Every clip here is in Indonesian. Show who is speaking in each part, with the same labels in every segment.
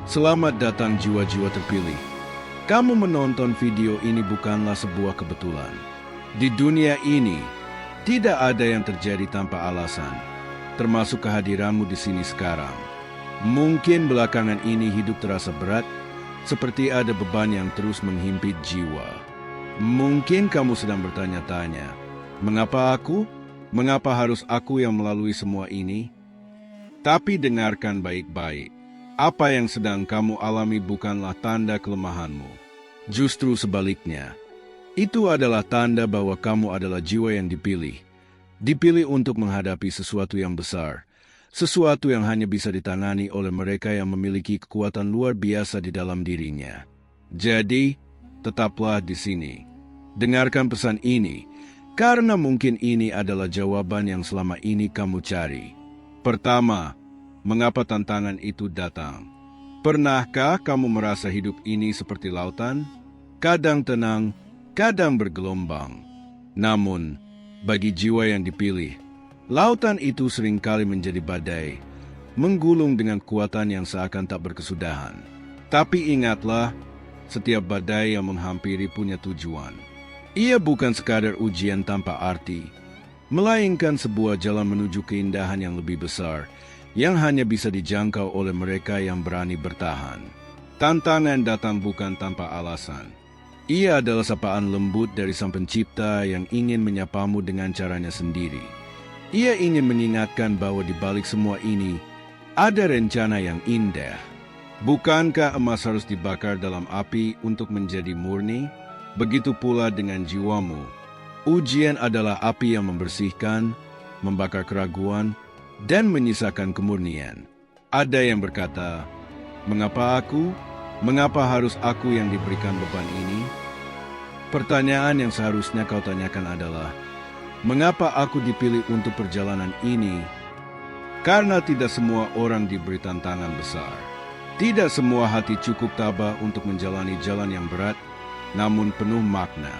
Speaker 1: Selamat datang jiwa-jiwa terpilih. Kamu menonton video ini bukanlah sebuah kebetulan. Di dunia ini, tidak ada yang terjadi tanpa alasan, termasuk kehadiranmu di sini sekarang. Mungkin belakangan ini hidup terasa berat, seperti ada beban yang terus menghimpit jiwa. Mungkin kamu sedang bertanya-tanya, mengapa aku? Mengapa harus aku yang melalui semua ini? Tapi dengarkan baik-baik. Apa yang sedang kamu alami bukanlah tanda kelemahanmu. Justru sebaliknya, itu adalah tanda bahwa kamu adalah jiwa yang dipilih. Dipilih untuk menghadapi sesuatu yang besar, sesuatu yang hanya bisa ditangani oleh mereka yang memiliki kekuatan luar biasa di dalam dirinya. Jadi, tetaplah di sini. Dengarkan pesan ini, karena mungkin ini adalah jawaban yang selama ini kamu cari. Pertama, mengapa tantangan itu datang? Pernahkah kamu merasa hidup ini seperti lautan? Kadang tenang, kadang bergelombang. Namun, bagi jiwa yang dipilih, lautan itu seringkali menjadi badai, menggulung dengan kekuatan yang seakan tak berkesudahan. Tapi ingatlah, setiap badai yang menghampiri punya tujuan. Ia bukan sekadar ujian tanpa arti, melainkan sebuah jalan menuju keindahan yang lebih besar, yang hanya bisa dijangkau oleh mereka yang berani bertahan. Tantangan datang bukan tanpa alasan. Ia adalah sapaan lembut dari Sang Pencipta yang ingin menyapamu dengan caranya sendiri. Ia ingin mengingatkan bahwa di balik semua ini, ada rencana yang indah. Bukankah emas harus dibakar dalam api untuk menjadi murni? Begitu pula dengan jiwamu. Ujian adalah api yang membersihkan, membakar keraguan, dan menyisakan kemurnian. Ada yang berkata, mengapa aku? Mengapa harus aku yang diberikan beban ini? Pertanyaan yang seharusnya kau tanyakan adalah, mengapa aku dipilih untuk perjalanan ini? Karena tidak semua orang diberi tantangan besar. Tidak semua hati cukup tabah untuk menjalani jalan yang berat, namun penuh makna.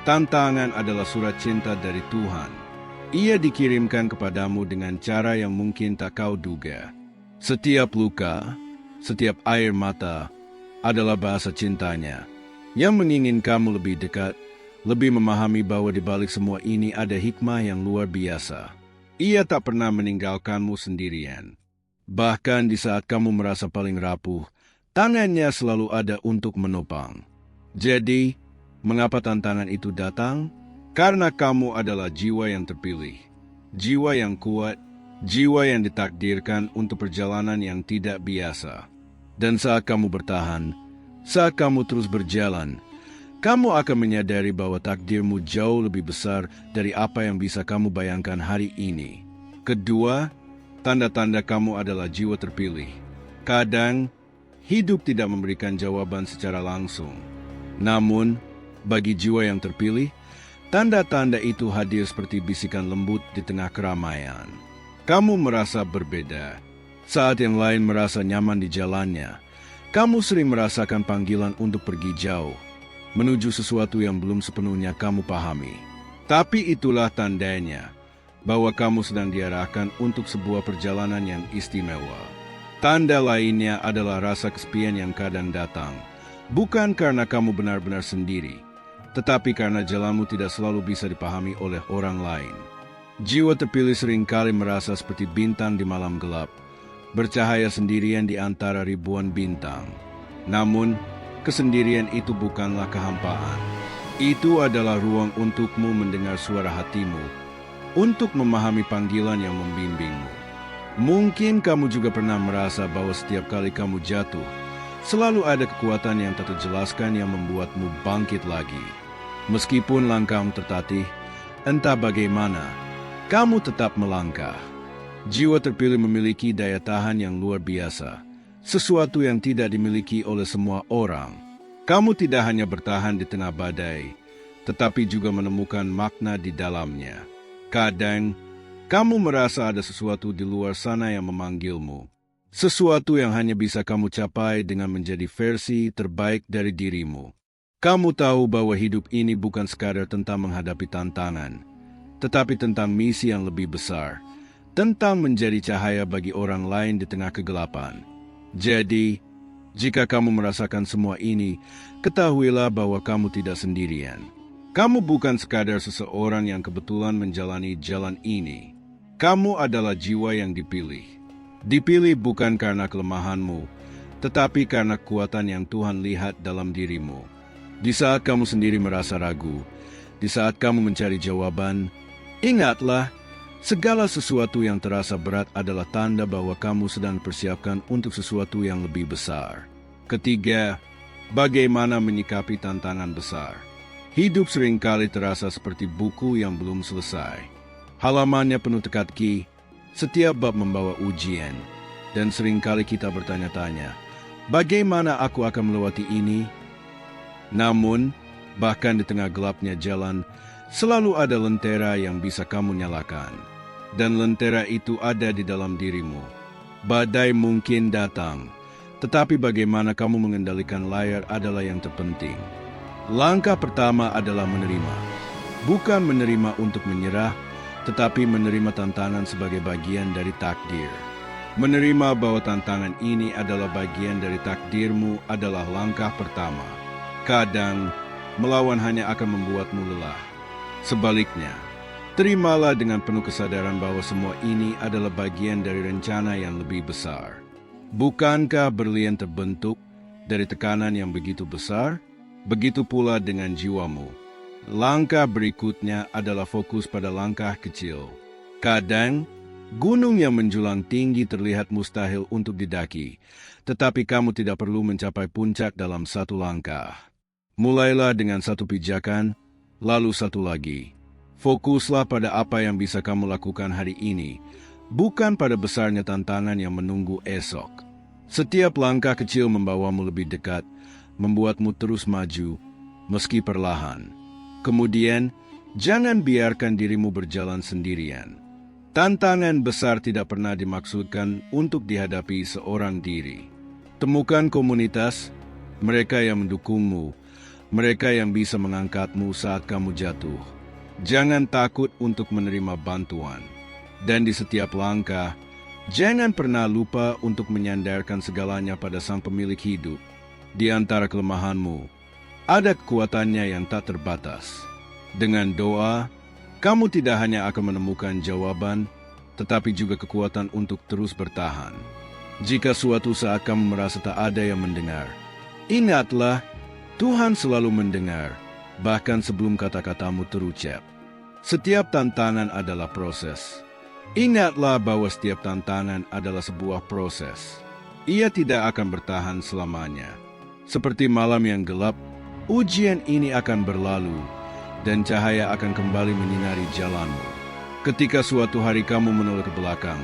Speaker 1: Tantangan adalah surat cinta dari Tuhan. Ia dikirimkan kepadamu dengan cara yang mungkin tak kau duga. Setiap luka, setiap air mata adalah bahasa cintanya yang menginginkan kamu lebih dekat, lebih memahami bahwa di balik semua ini ada hikmah yang luar biasa. Ia tak pernah meninggalkanmu sendirian. Bahkan di saat kamu merasa paling rapuh, tangannya selalu ada untuk menopang. Jadi, mengapa tantangan itu datang? Karena kamu adalah jiwa yang terpilih, jiwa yang kuat, jiwa yang ditakdirkan untuk perjalanan yang tidak biasa. Dan saat kamu bertahan, saat kamu terus berjalan, kamu akan menyadari bahwa takdirmu jauh lebih besar dari apa yang bisa kamu bayangkan hari ini. Kedua, tanda-tanda kamu adalah jiwa terpilih. Kadang, hidup tidak memberikan jawaban secara langsung. Namun, bagi jiwa yang terpilih, tanda-tanda itu hadir seperti bisikan lembut di tengah keramaian. Kamu merasa berbeda. Saat yang lain merasa nyaman di jalannya, kamu sering merasakan panggilan untuk pergi jauh, menuju sesuatu yang belum sepenuhnya kamu pahami. Tapi itulah tandanya, bahwa kamu sedang diarahkan untuk sebuah perjalanan yang istimewa. Tanda lainnya adalah rasa kesepian yang kadang datang, bukan karena kamu benar-benar sendiri, tetapi karena jalanmu tidak selalu bisa dipahami oleh orang lain. Jiwa terpilih seringkali merasa seperti bintang di malam gelap, bercahaya sendirian di antara ribuan bintang. Namun, kesendirian itu bukanlah kehampaan. Itu adalah ruang untukmu mendengar suara hatimu, untuk memahami panggilan yang membimbingmu. Mungkin kamu juga pernah merasa bahwa setiap kali kamu jatuh, selalu ada kekuatan yang tak terjelaskan yang membuatmu bangkit lagi. Meskipun langkahmu tertatih, entah bagaimana, kamu tetap melangkah. Jiwa terpilih memiliki daya tahan yang luar biasa, sesuatu yang tidak dimiliki oleh semua orang. Kamu tidak hanya bertahan di tengah badai, tetapi juga menemukan makna di dalamnya. Kadang, kamu merasa ada sesuatu di luar sana yang memanggilmu. Sesuatu yang hanya bisa kamu capai dengan menjadi versi terbaik dari dirimu. Kamu tahu bahwa hidup ini bukan sekadar tentang menghadapi tantangan, tetapi tentang misi yang lebih besar, tentang menjadi cahaya bagi orang lain di tengah kegelapan. Jadi, Jika kamu merasakan semua ini, ketahuilah bahwa kamu tidak sendirian. Kamu bukan sekadar seseorang yang kebetulan menjalani jalan ini. Kamu adalah jiwa yang dipilih. Dipilih bukan karena kelemahanmu, tetapi karena kekuatan yang Tuhan lihat dalam dirimu. Di saat kamu sendiri merasa ragu, di saat kamu mencari jawaban, ingatlah, segala sesuatu yang terasa berat adalah tanda bahwa kamu sedang dipersiapkan untuk sesuatu yang lebih besar. Ketiga, bagaimana menyikapi tantangan besar. Hidup seringkali terasa seperti buku yang belum selesai. Halamannya penuh teka-teki, setiap bab membawa ujian, dan seringkali kita bertanya-tanya, bagaimana aku akan melewati ini? Namun, bahkan di tengah gelapnya jalan, selalu ada lentera yang bisa kamu nyalakan. Dan lentera itu ada di dalam dirimu. Badai mungkin datang, tetapi bagaimana kamu mengendalikan layar adalah yang terpenting. Langkah pertama adalah menerima. Bukan menerima untuk menyerah, tetapi menerima tantangan sebagai bagian dari takdir. Menerima bahwa tantangan ini adalah bagian dari takdirmu adalah langkah pertama. Kadang, melawan hanya akan membuatmu lelah. Sebaliknya, terimalah dengan penuh kesadaran bahwa semua ini adalah bagian dari rencana yang lebih besar. Bukankah berlian terbentuk dari tekanan yang begitu besar? Begitu pula dengan jiwamu. Langkah berikutnya adalah fokus pada langkah kecil. Kadang, gunung yang menjulang tinggi terlihat mustahil untuk didaki, tetapi kamu tidak perlu mencapai puncak dalam satu langkah. Mulailah dengan satu pijakan, lalu satu lagi. Fokuslah pada apa yang bisa kamu lakukan hari ini, bukan pada besarnya tantangan yang menunggu esok. Setiap langkah kecil membawamu lebih dekat, membuatmu terus maju, meski perlahan. Kemudian, jangan biarkan dirimu berjalan sendirian. Tantangan besar tidak pernah dimaksudkan untuk dihadapi seorang diri. Temukan komunitas, mereka yang mendukungmu, mereka yang bisa mengangkatmu saat kamu jatuh. Jangan takut untuk menerima bantuan. Dan di setiap langkah, jangan pernah lupa untuk menyandarkan segalanya pada Sang Pemilik hidup. Di antara kelemahanmu, ada kekuatannya yang tak terbatas. Dengan doa, kamu tidak hanya akan menemukan jawaban, tetapi juga kekuatan untuk terus bertahan. Jika suatu saat kamu merasa tak ada yang mendengar, ingatlah, Tuhan selalu mendengar, bahkan sebelum kata-katamu terucap. Setiap tantangan adalah proses. Ingatlah bahwa setiap tantangan adalah sebuah proses. Ia tidak akan bertahan selamanya. Seperti malam yang gelap, ujian ini akan berlalu, dan cahaya akan kembali menyinari jalanmu. Ketika suatu hari kamu menoleh ke belakang,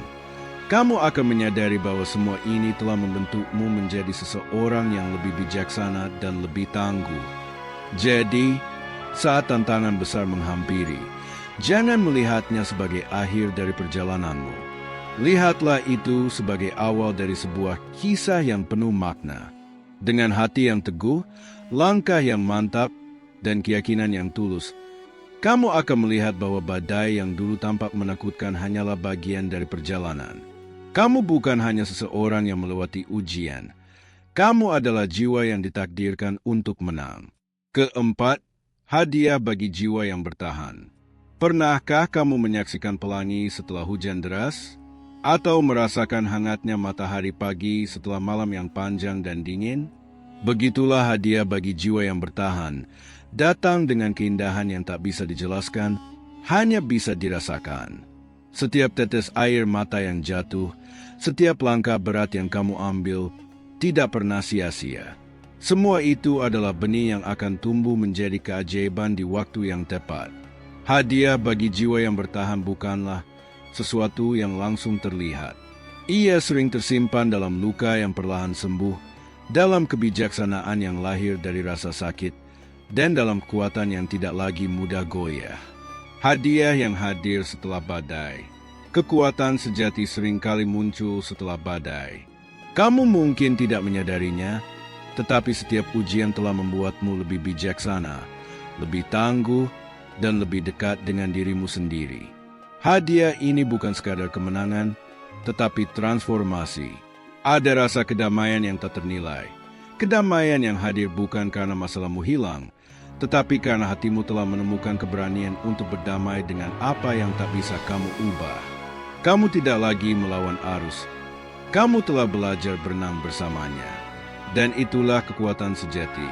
Speaker 1: kamu akan menyadari bahwa semua ini telah membentukmu menjadi seseorang yang lebih bijaksana dan lebih tangguh. Jadi, saat tantangan besar menghampiri, jangan melihatnya sebagai akhir dari perjalananmu. Lihatlah itu sebagai awal dari sebuah kisah yang penuh makna. Dengan hati yang teguh, langkah yang mantap, dan keyakinan yang tulus, kamu akan melihat bahwa badai yang dulu tampak menakutkan hanyalah bagian dari perjalanan. Kamu bukan hanya seseorang yang melewati ujian. Kamu adalah jiwa yang ditakdirkan untuk menang. Keempat, hadiah bagi jiwa yang bertahan. Pernahkah kamu menyaksikan pelangi setelah hujan deras? Atau merasakan hangatnya matahari pagi setelah malam yang panjang dan dingin? Begitulah hadiah bagi jiwa yang bertahan, datang dengan keindahan yang tak bisa dijelaskan, hanya bisa dirasakan. Setiap tetes air mata yang jatuh, setiap langkah berat yang kamu ambil, tidak pernah sia-sia. Semua itu adalah benih yang akan tumbuh menjadi keajaiban di waktu yang tepat. Hadiah bagi jiwa yang bertahan bukanlah sesuatu yang langsung terlihat. Ia sering tersimpan dalam luka yang perlahan sembuh, dalam kebijaksanaan yang lahir dari rasa sakit, dan dalam kekuatan yang tidak lagi mudah goyah. Hadiah yang hadir setelah badai. Kekuatan sejati seringkali muncul setelah badai. Kamu mungkin tidak menyadarinya, tetapi setiap ujian telah membuatmu lebih bijaksana, lebih tangguh, dan lebih dekat dengan dirimu sendiri. Hadiah ini bukan sekadar kemenangan, tetapi transformasi. Ada rasa kedamaian yang tak ternilai, Kedamaian yang hadir bukan karena masalahmu hilang, tetapi karena hatimu telah menemukan keberanian untuk berdamai dengan apa yang tak bisa kamu ubah. Kamu tidak lagi melawan arus. Kamu telah belajar berenang bersamanya. Dan itulah kekuatan sejati.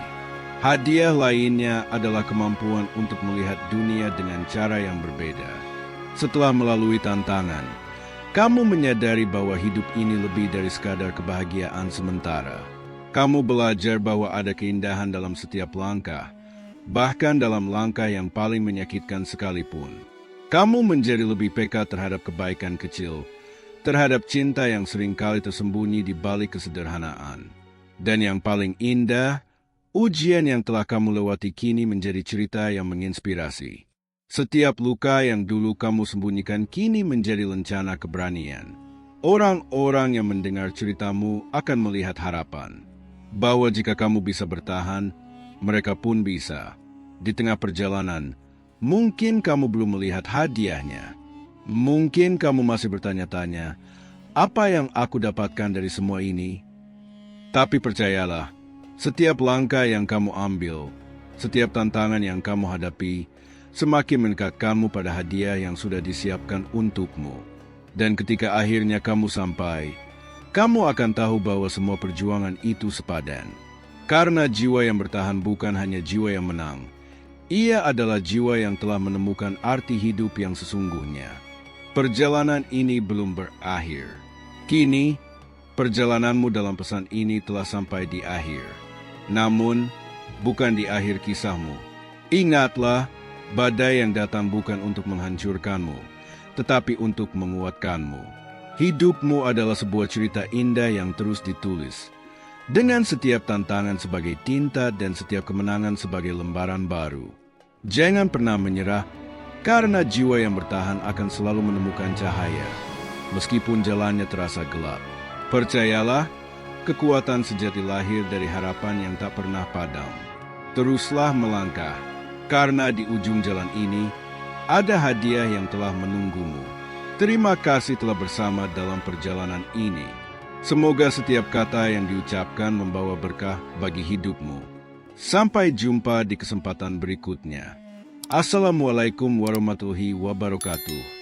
Speaker 1: Hadiah lainnya adalah kemampuan untuk melihat dunia dengan cara yang berbeda. Setelah melalui tantangan, kamu menyadari bahwa hidup ini lebih dari sekadar kebahagiaan sementara. Kamu belajar bahwa ada keindahan dalam setiap langkah, bahkan dalam langkah yang paling menyakitkan sekalipun. Kamu menjadi lebih peka terhadap kebaikan kecil, terhadap cinta yang seringkali tersembunyi di balik kesederhanaan. Dan yang paling indah, ujian yang telah kamu lewati kini menjadi cerita yang menginspirasi. Setiap luka yang dulu kamu sembunyikan kini menjadi lencana keberanian. Orang-orang yang mendengar ceritamu akan melihat harapan, bahwa jika kamu bisa bertahan, mereka pun bisa. Di tengah perjalanan, mungkin kamu belum melihat hadiahnya. Mungkin kamu masih bertanya-tanya, apa yang aku dapatkan dari semua ini? Tapi percayalah, setiap langkah yang kamu ambil, setiap tantangan yang kamu hadapi, semakin mendekatkanmu pada hadiah yang sudah disiapkan untukmu. Dan ketika akhirnya kamu sampai, kamu akan tahu bahwa semua perjuangan itu sepadan. Karena jiwa yang bertahan bukan hanya jiwa yang menang, ia adalah jiwa yang telah menemukan arti hidup yang sesungguhnya. Perjalanan ini belum berakhir. Kini, perjalananmu dalam pesan ini telah sampai di akhir. Namun, bukan di akhir kisahmu. Ingatlah, badai yang datang bukan untuk menghancurkanmu, tetapi untuk menguatkanmu. Hidupmu adalah sebuah cerita indah yang terus ditulis, dengan setiap tantangan sebagai tinta dan setiap kemenangan sebagai lembaran baru. Jangan pernah menyerah, karena jiwa yang bertahan akan selalu menemukan cahaya, meskipun jalannya terasa gelap. Percayalah, kekuatan sejati lahir dari harapan yang tak pernah padam. Teruslah melangkah, karena di ujung jalan ini ada hadiah yang telah menunggumu. Terima kasih telah bersama dalam perjalanan ini. Semoga setiap kata yang diucapkan membawa berkah bagi hidupmu. Sampai jumpa di kesempatan berikutnya. Assalamualaikum warahmatullahi wabarakatuh.